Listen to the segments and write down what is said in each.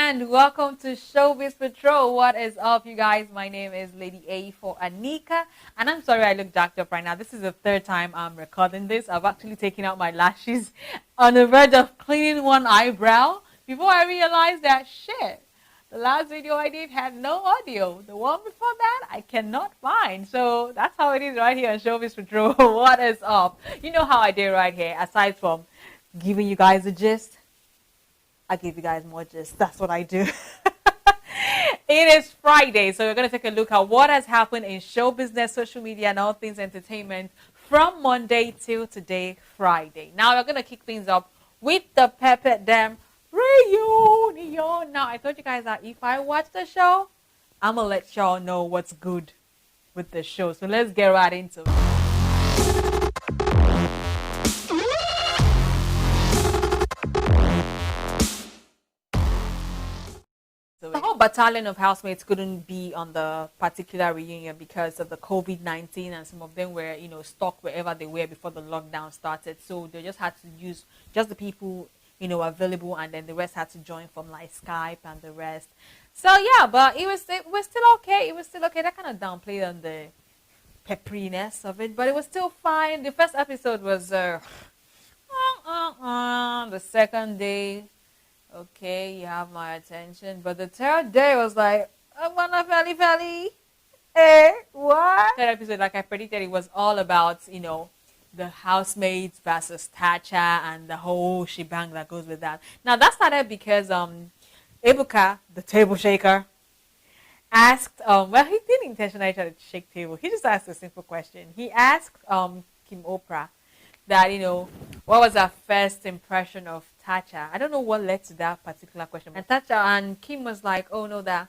and welcome to Showbiz Patrol. What is up, you guys? My name is Lady A for Anika, and I'm sorry I look jacked up right now. This is the third time I'm recording this. I've actually taken out my lashes on the verge of cleaning one eyebrow before I realized that shit. The last video I did had no audio. The one before that, I cannot find. So that's how it is right here on Showbiz Patrol. What is up? You know how I did right here. Aside from giving you guys a gist, I give you guys more gist. That's what I do. It is Friday, so we're going to take a look at what has happened in show business, social media, and all things entertainment from Monday till today, Friday. Now, we're going to kick things up with the Pepper Dem reunion. Now, I told you guys that if I watch the show, I'm going to let y'all know what's good with the show. So let's get right into it. So the whole battalion of housemates couldn't be on the particular reunion because of the COVID-19, and some of them were, stuck wherever they were before the lockdown started. So they just had to use just the people, available, and then the rest had to join from like Skype and the rest. So yeah, but it was still okay. It was still okay. That kind of downplayed on the pepperiness of it, but it was still fine. The first episode was the second day. Okay, you have my attention. But the third day was like, I wanna felly. What? Third episode, like I predicted, it was all about, the housemates versus Tacha and the whole shebang that goes with that. Now that started because Ebuka, the table shaker, asked he didn't intentionally try to shake table. He just asked a simple question. He asked Kim Oprah that, what was her first impression of Tacha? I don't know what led to that particular question. And Tacha and Kim was like, oh no, that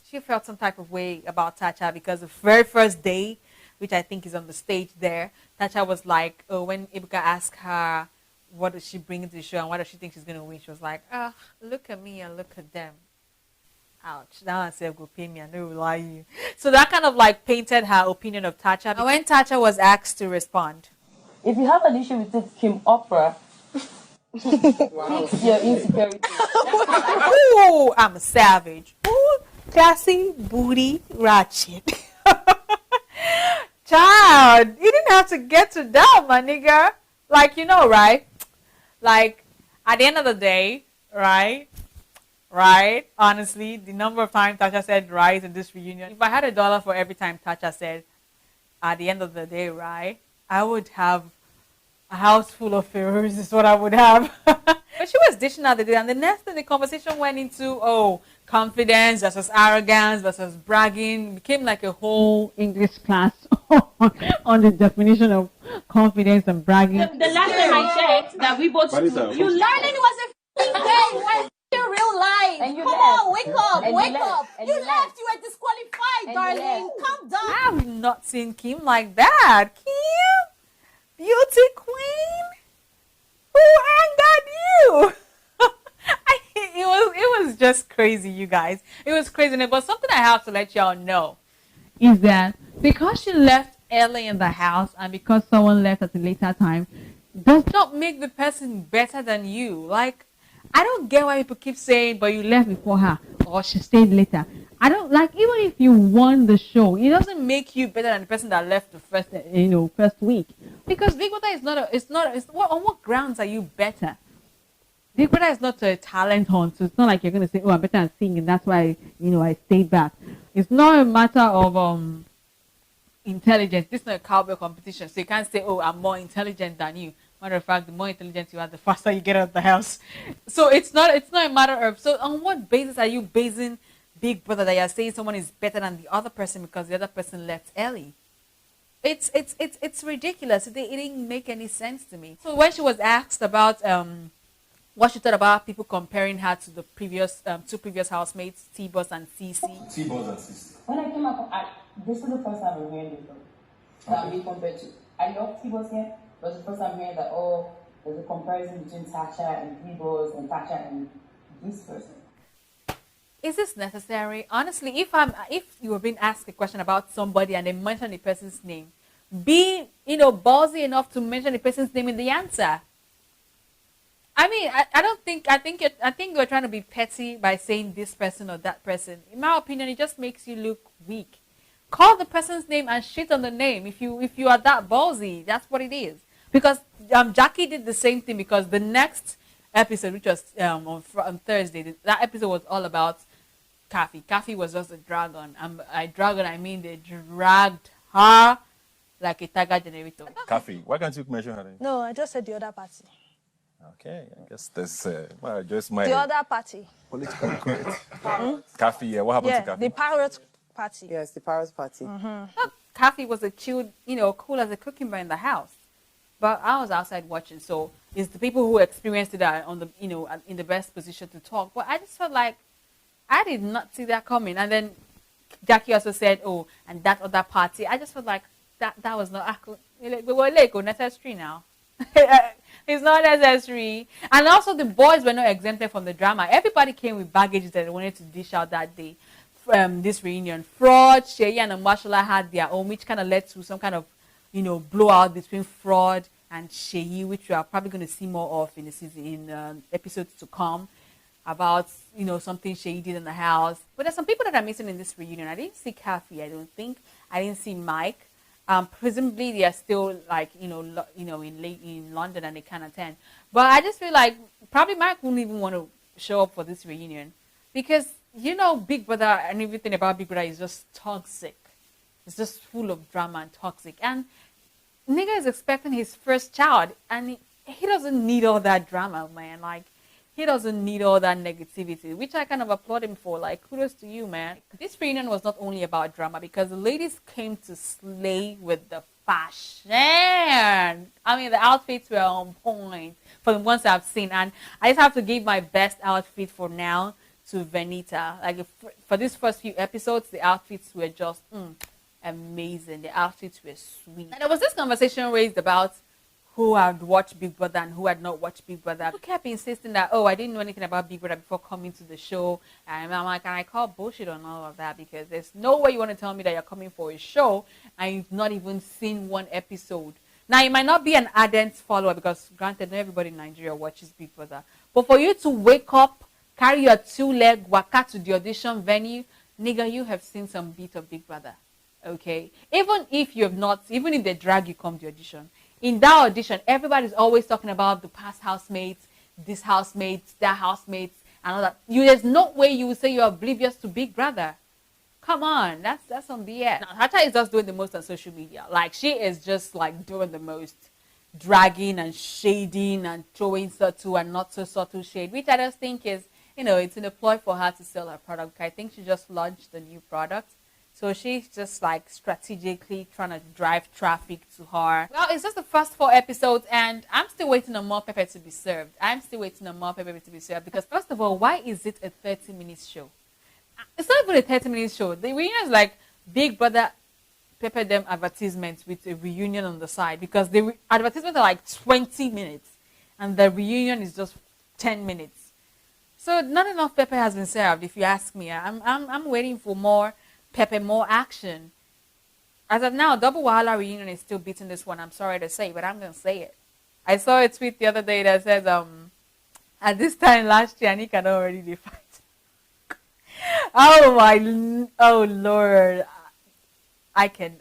she felt some type of way about Tacha because the very first day, which I think is on the stage there, Tacha was like, oh, when Ibuka asked her what does she bring into the show and what does she think she's going to win, she was like, look at me and look at them. Ouch. Now I say, go pay me, I know lie you. So that kind of like painted her opinion of Tacha. And when Tacha was asked to respond, if you have an issue with it, Kim Oprah, it's your insecurity. Ooh, I'm a savage. Ooh, classy, booty, ratchet. Child, you didn't have to get to that, my nigga. Like, right? Like, at the end of the day, right? Honestly, the number of times Tasha said right in this reunion, if I had $1 for every time Tasha said, at the end of the day, right, I would have a house full of Peruzzi is what I would have. But she was dishing out the day, and the next thing the conversation went into, confidence versus arrogance versus bragging. It became like a whole English class on the definition of confidence and bragging. The last time I checked, that we both you learning was a game. Where's your real life? And you Come left. on, wake up, And wake you up. left. And You you left. left. You were disqualified, And you darling. left. Calm down. I have not seen Kim like that. Kim, beauty queen, who angered you? It was just crazy, you guys. It was crazy. But something I have to let y'all know is that because she left early in the house and because someone left at a later time does not make the person better than you. Like, I don't get why people keep saying, but you left before her or she stayed later. I don't like, even if you won the show, it doesn't make you better than the person that left the first week. Because Big Brother on what grounds are you better? Big Brother is not a talent hunt, so it's not like you're going to say, I'm better at singing, that's why, I stayed back. It's not a matter of intelligence. This is not a cowboy competition, so you can't say, I'm more intelligent than you. Matter of fact, the more intelligent you are, the faster you get out of the house. So it's not a matter of, so on what basis are you basing Big Brother that you're saying someone is better than the other person because the other person left early? It's ridiculous. It didn't make any sense to me. So when she was asked about what she thought about people comparing her to the previous two previous housemates, T-Boss and CC. T-Boss and CC. when I came up, this is the first time I'm hearing it that I'm being compared to. I love T-Boss here, but it's the first time hearing that, there's a comparison between Tasha and T-Boss and Tasha and this person. Is this necessary? Honestly, if you were being asked a question about somebody and they mention the person's name, be ballsy enough to mention the person's name in the answer. I mean, I don't think I think you're trying to be petty by saying this person or that person. In my opinion, it just makes you look weak. Call the person's name and shit on the name. If you are that ballsy, that's what it is. Because Jackie did the same thing because the next episode, which was on Thursday, that episode was all about Kathy. Kathy was just a dragon. By dragon, I mean they dragged her like a tiger generator. Kathy, why can't you mention her name? No, I just said the other party. Okay, I guess that's well, just my The other party. Politically correct. Kathy. Yeah, what happened to Yeah, Kathy? the pirate party. Yes, the Paris party. Look, Kathy was a chilled, cool as a cucumber in the house. But I was outside watching, so it's the people who experienced it are on the, in the best position to talk. But I just felt like I did not see that coming. And then Jackie also said, "Oh, and that other party." I just felt like that was not necessary now. It's not necessary. And also the boys were not exempted from the drama. Everybody came with baggage that they wanted to dish out that day. This reunion. Fraud, Shay and Mashallah had their own, which kind of led to some kind of, blowout between Fraud and Shay, which we are probably going to see more of in the season, in episodes to come, about something Shay did in the house. But there's some people that are missing in this reunion. I didn't see Kathy. I don't think. I didn't see Mike. Presumably they are still like in London and they can't attend. But I just feel like probably Mike wouldn't even want to show up for this reunion because Big Brother and everything about Big Brother is just toxic. It's just full of drama and toxic. And nigga is expecting his first child, and he doesn't need all that drama, man. Like, he doesn't need all that negativity, which I kind of applaud him for. Like, kudos to you, man. This reunion was not only about drama because the ladies came to slay with the fashion. I mean, the outfits were on point for the ones I've seen. And I just have to give my best outfit for now to Venita. Like, for these first few episodes, the outfits were just amazing. The outfits were sweet. And there was this conversation raised about who had watched Big Brother and who had not watched Big Brother. Who kept insisting that, I didn't know anything about Big Brother before coming to the show. And I'm like, and I call bullshit on all of that because there's no way you want to tell me that you're coming for a show and you've not even seen one episode. Now, you might not be an ardent follower because, granted, not everybody in Nigeria watches Big Brother. But for you to wake up, carry your two-leg waka to the audition venue, nigga, you have seen some bit of Big Brother. Okay? Even if you have not, even if they drag you come to the audition, in that audition, everybody's always talking about the past housemates, this housemates, that housemates, and all that. There's no way you would say you're oblivious to Big Brother. Come on, that's some BS. Now, Hata is just doing the most on social media. Like, she is just like doing the most, dragging and shading and throwing subtle and not so subtle shade, which I just think is, it's an employ for her to sell her product. I think she just launched the new product. So she's just like strategically trying to drive traffic to her. Well, it's just the first 4 episodes and I'm still waiting on more pepper to be served. Because first of all, why is it a 30-minute show? It's not even a 30-minute show. The reunion is like Big Brother pepper them advertisements with a reunion on the side because the advertisements are like 20 minutes and the reunion is just 10 minutes. So not enough pepper has been served, if you ask me. I'm waiting for more pepper, more action. As of now, Double Wahala Reunion is still beating this one. I'm sorry to say, but I'm going to say it. I saw a tweet the other day that says, at this time last year, Anika had already did fight. Oh Lord.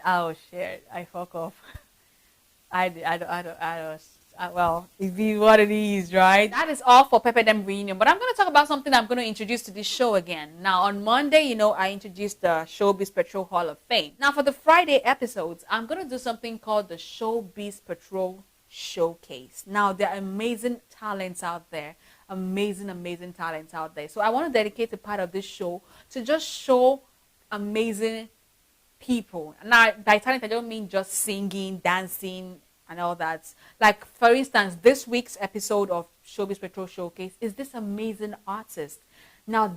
Oh shit, I fuck off. Well, it be what it is, right? That is all for Pepper Dem Reunion. But I'm going to talk about something I'm going to introduce to this show again. Now, on Monday, I introduced the Showbiz Patrol Hall of Fame. Now, for the Friday episodes, I'm going to do something called the Showbiz Patrol Showcase. Now, there are amazing talents out there. Amazing talents out there. So I want to dedicate a part of this show to just show amazing people. Now, by talent, I don't mean just singing, dancing, and all that. Like, for instance, this week's episode of Showbiz Patrol Showcase is this amazing artist. Now,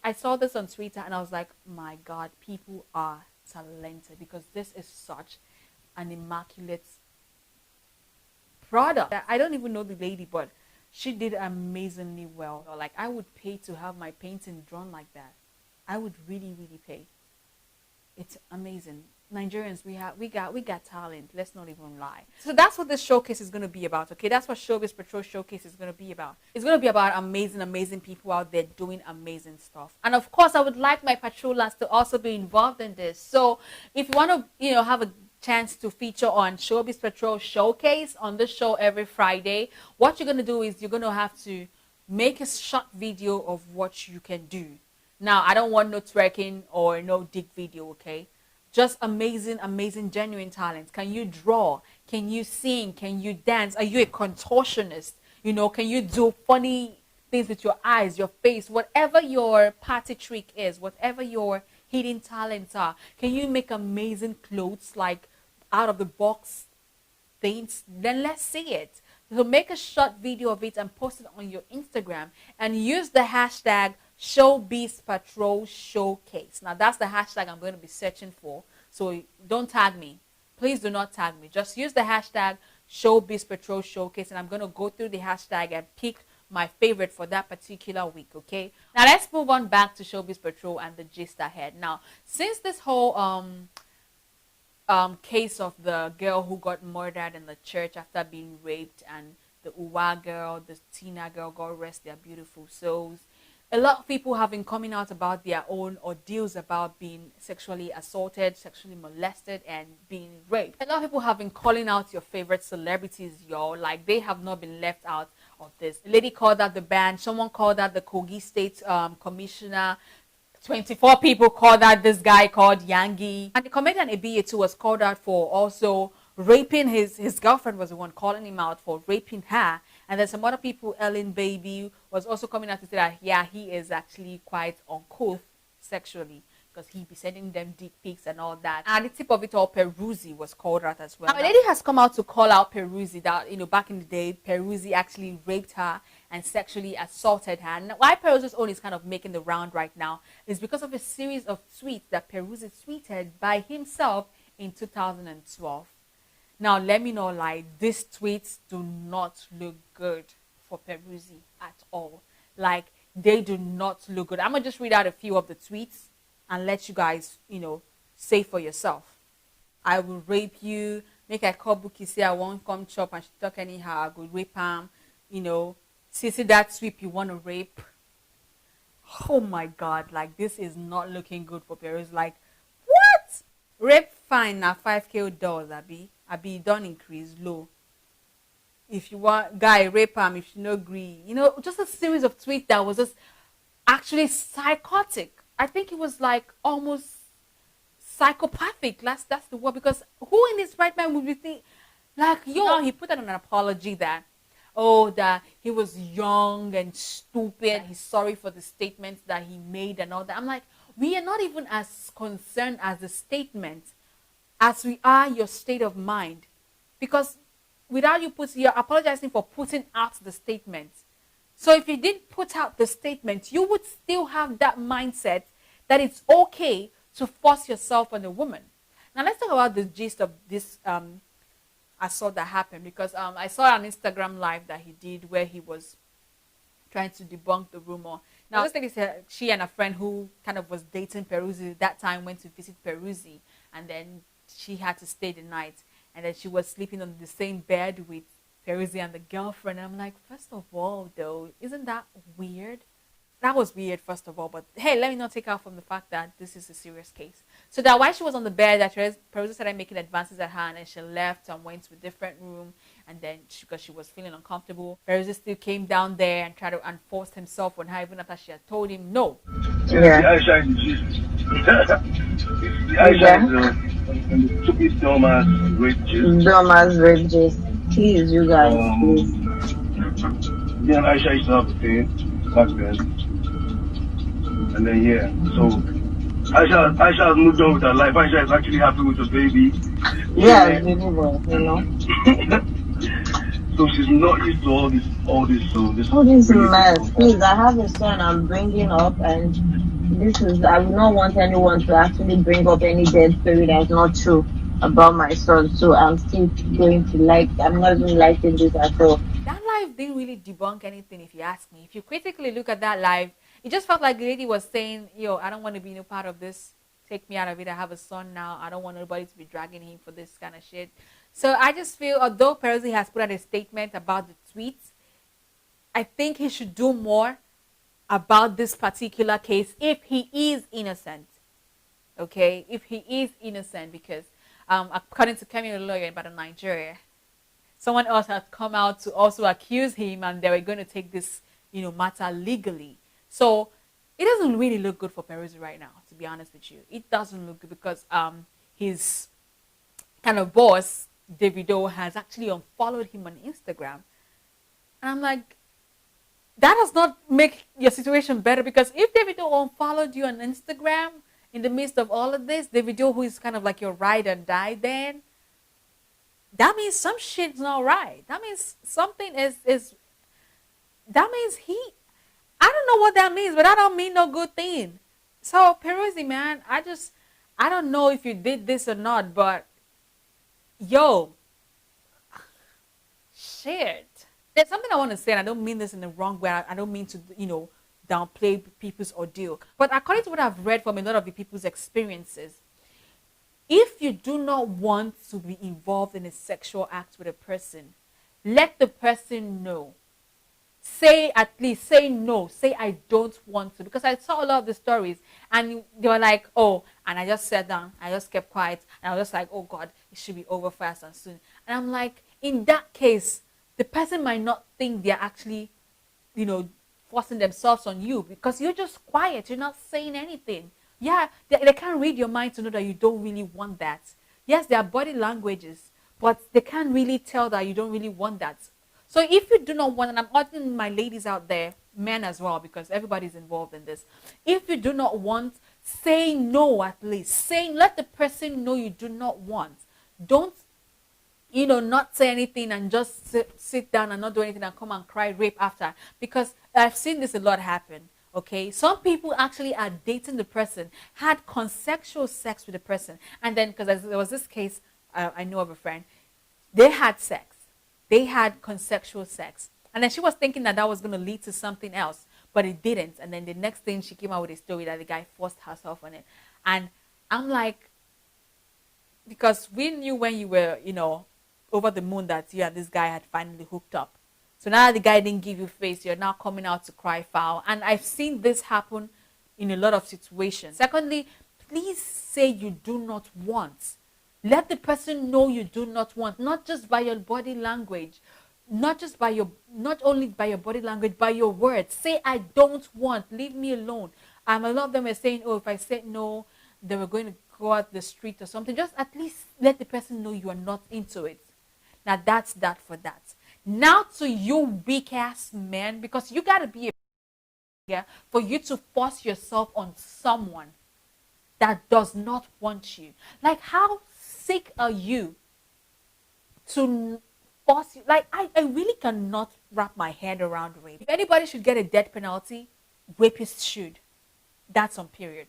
I saw this on Twitter and I was like, my God, people are talented because this is such an immaculate product. I don't even know the lady, but she did amazingly well. Like, I would pay to have my painting drawn like that. I would really, really pay. It's amazing. Nigerians, we got talent. Let's not even lie. So that's what this showcase is gonna be about. Okay, that's what Showbiz Patrol showcase is gonna be about. It's gonna be about amazing, amazing people out there doing amazing stuff. And of course, I would like my patrollers to also be involved in this. So if you want to, have a chance to feature on Showbiz Patrol showcase on the show every Friday, what you're gonna do is you're gonna have to make a short video of what you can do. Now, I don't want no twerking or no dick video, okay? Just amazing, amazing, genuine talents. Can you draw? Can you sing? Can you dance? Are you a contortionist? Can you do funny things with your eyes, your face, whatever your party trick is, whatever your hidden talents are? Can you make amazing clothes, like out of the box things? Then let's see it. So make a short video of it and post it on your Instagram and use the hashtag Showbiz Patrol Showcase. Now that's the hashtag I'm going to be searching for. So don't tag me. Please do not tag me. Just use the hashtag Showbiz Patrol Showcase, and I'm going to go through the hashtag and pick my favorite for that particular week. Okay. Now let's move on back to Showbiz Patrol and the gist ahead. Now, since this whole case of the girl who got murdered in the church after being raped, and the Uwa girl, the Tina girl, God rest their beautiful souls, a lot of people have been coming out about their own ordeals about being sexually assaulted, sexually molested, and being raped. A lot of people have been calling out your favorite celebrities, y'all. Like, they have not been left out of this. A lady called out the band. Someone called out the Kogi State commissioner. 24 people called out this guy called Yangi. And the comedian Ebiyetu was called out for also raping his girlfriend, was the one calling him out for raping her. And then some other people, Ellen Baby, was also coming out to say that, yeah, he is actually quite uncouth sexually because he be sending them dick pics and all that. And the tip of it all, Peruzzi was called out as well. Now, a lady has come out to call out Peruzzi that, back in the day, Peruzzi actually raped her and sexually assaulted her. And why Peruzzi's own is kind of making the round right now is because of a series of tweets that Peruzzi tweeted by himself in 2012. Now, let me know, like, these tweets do not look good for Peruzzi at all. Like, they do not look good. I'm going to just read out a few of the tweets and let you guys, say for yourself. I will rape you. Make I call Buki say I won't come chop and she talk anyhow. I go rape him. See that sweep you want to rape. Oh my God. Like, this is not looking good for Peruzzi. Like, what? Rape fine now 5K dollars, I be done increase low. If you want guy rape him, if you no agree, just a series of tweets that was just actually psychotic. I think it was like almost psychopathic. That's the word, because who in his right mind would be think like, he put out an apology that he was young and stupid. He's sorry for the statements that he made and all that. I'm like, we are not even as concerned as the statement as we are your state of mind, because without you're apologizing for putting out the statement. So if you didn't put out the statement, you would still have that mindset that it's okay to force yourself on a woman. Now let's talk about the gist of this assault that happened, because I saw an Instagram live that he did where he was trying to debunk the rumor. Now, this thing is she and a friend who kind of was dating Peruzzi at that time went to visit Peruzzi, and then she had to stay the night, and then she was sleeping on the same bed with Peruzzi and the girlfriend. And I'm like, first of all, though, isn't that weird? That was weird, first of all. But hey, let me not take out from the fact that this is a serious case. So that while she was on the bed, that Peruzzi started making advances at her, and then she left and went to a different room. And then because she was feeling uncomfortable, Peruzzi still came down there and tried to enforce himself on her, even after she had told him no. Yeah. Stupid dumbass rape gist. Dumbass rape gist. Please, you guys, please. Yeah, Aisha used to have the thing back then. And then, so Aisha has moved on with her life. Aisha is actually happy with the baby. Yeah, beautiful, So she's not used to all this mess. Please, I have a son I'm bringing up, and I would not want anyone to actually bring up any dead story that's not true about my son. So I'm still I'm not even liking this at all. That live didn't really debunk anything, if you ask me. If you critically look at that live, it just felt like the lady was saying, I don't want to be part of this. take me out of it. I have a son now. I don't want nobody to be dragging him for this kind of shit. So I just feel, although Peruzzi has put out a statement about the tweets, I think he should do more about this particular case if he is innocent. Okay, if he is innocent, because according to Kemi, a lawyer in Nigeria, someone else has come out to also accuse him, and they were going to take this, matter legally. So it doesn't really look good for Peruzzi right now, to be honest with you. It doesn't look good because his kind of boss, Davido, has actually unfollowed him on Instagram. And I'm like, that does not make your situation better, because if Davido unfollowed you on Instagram in the midst of all of this, Davido, who is kind of like your ride and die, then that means some shit's not right. That means something is that means I don't know what that means, but I don't mean no good thing. So Peruzzi, man, I don't know if you did this or not, but yo, shit. There's something I want to say, and I don't mean this in the wrong way. I don't mean to, downplay people's ordeal. But according to what I've read from a lot of the people's experiences, if you do not want to be involved in a sexual act with a person, let the person know. Say no. Say I don't want to. Because I saw a lot of the stories, and they were like, oh, and I just sat down. I just kept quiet. And I was just like, oh, God, it should be over fast and soon. And I'm like, in that case, the person might not think they're actually, forcing themselves on you, because you're just quiet. You're not saying anything. Yeah, they can't read your mind to know that you don't really want that. Yes, there are body languages, but they can't really tell that you don't really want that. So if you do not want, and I'm urging my ladies out there, men as well, because everybody's involved in this. If you do not want, say no at least. Let the person know you do not want. Don't not say anything and just sit down and not do anything and come and cry rape after. Because I've seen this a lot happen, okay? Some people actually are dating the person, had consensual sex with the person. And then, because there was this case, I know of a friend, they had sex. They had consensual sex. And then she was thinking that was going to lead to something else, but it didn't. And then the next thing, she came out with a story that the guy forced herself on it. And I'm like, because we knew when you were, over the moon that you and this guy had finally hooked up. So now the guy didn't give you face, you're now coming out to cry foul. And I've seen this happen in a lot of situations. Secondly, please say you do not want. Let the person know you do not want, not just by your body language, not only by your body language, by your words. Say, I don't want, leave me alone. A lot of them are saying, oh, if I said no, they were going to go out the street or something. Just at least let the person know you are not into it. Now that's that for that. Now to you weak ass men, because you gotta be for you to force yourself on someone that does not want you. Like, how sick are you to force you? Like, I really cannot wrap my head around rape. If anybody should get a death penalty, rapists should. That's on period.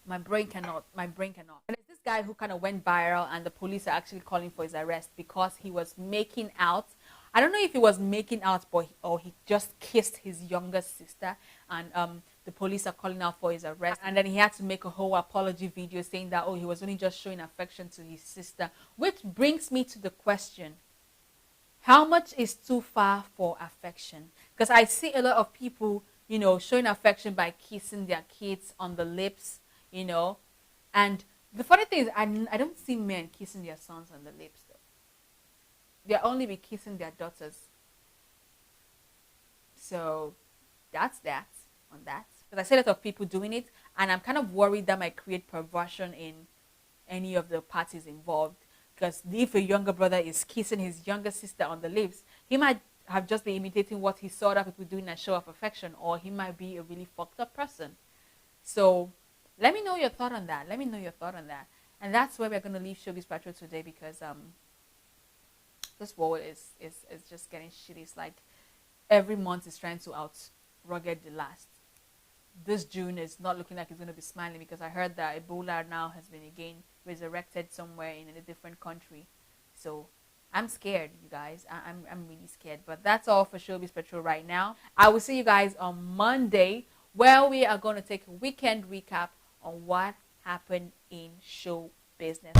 My brain cannot. And there's this guy who kind of went viral, and the police are actually calling for his arrest because he was making out. I don't know if he was making out, or he just kissed his younger sister, and the police are calling out for his arrest. And then he had to make a whole apology video saying that, oh, he was only just showing affection to his sister. Which brings me to the question, how much is too far for affection? Because I see a lot of people, showing affection by kissing their kids on the lips, and the funny thing is, I don't see men kissing their sons on the lips, though. They'll only be kissing their daughters. So that's that on that. Because I see a lot of people doing it, and I'm kind of worried that might create perversion in any of the parties involved. Because if a younger brother is kissing his younger sister on the lips, he might have just been imitating what he saw other people doing as show of affection, or he might be a really fucked up person. So let me know your thought on that. And that's where we're going to leave Showbiz Patrol today, because this world is just getting shitty. It's like every month is trying to out-rugged the last. This June is not looking like it's going to be smiling, because I heard that Ebola now has been again resurrected somewhere in a different country. So I'm scared, you guys. I'm really scared. But that's all for Showbiz Patrol right now. I will see you guys on Monday where we are going to take a weekend recap on what happened in show business.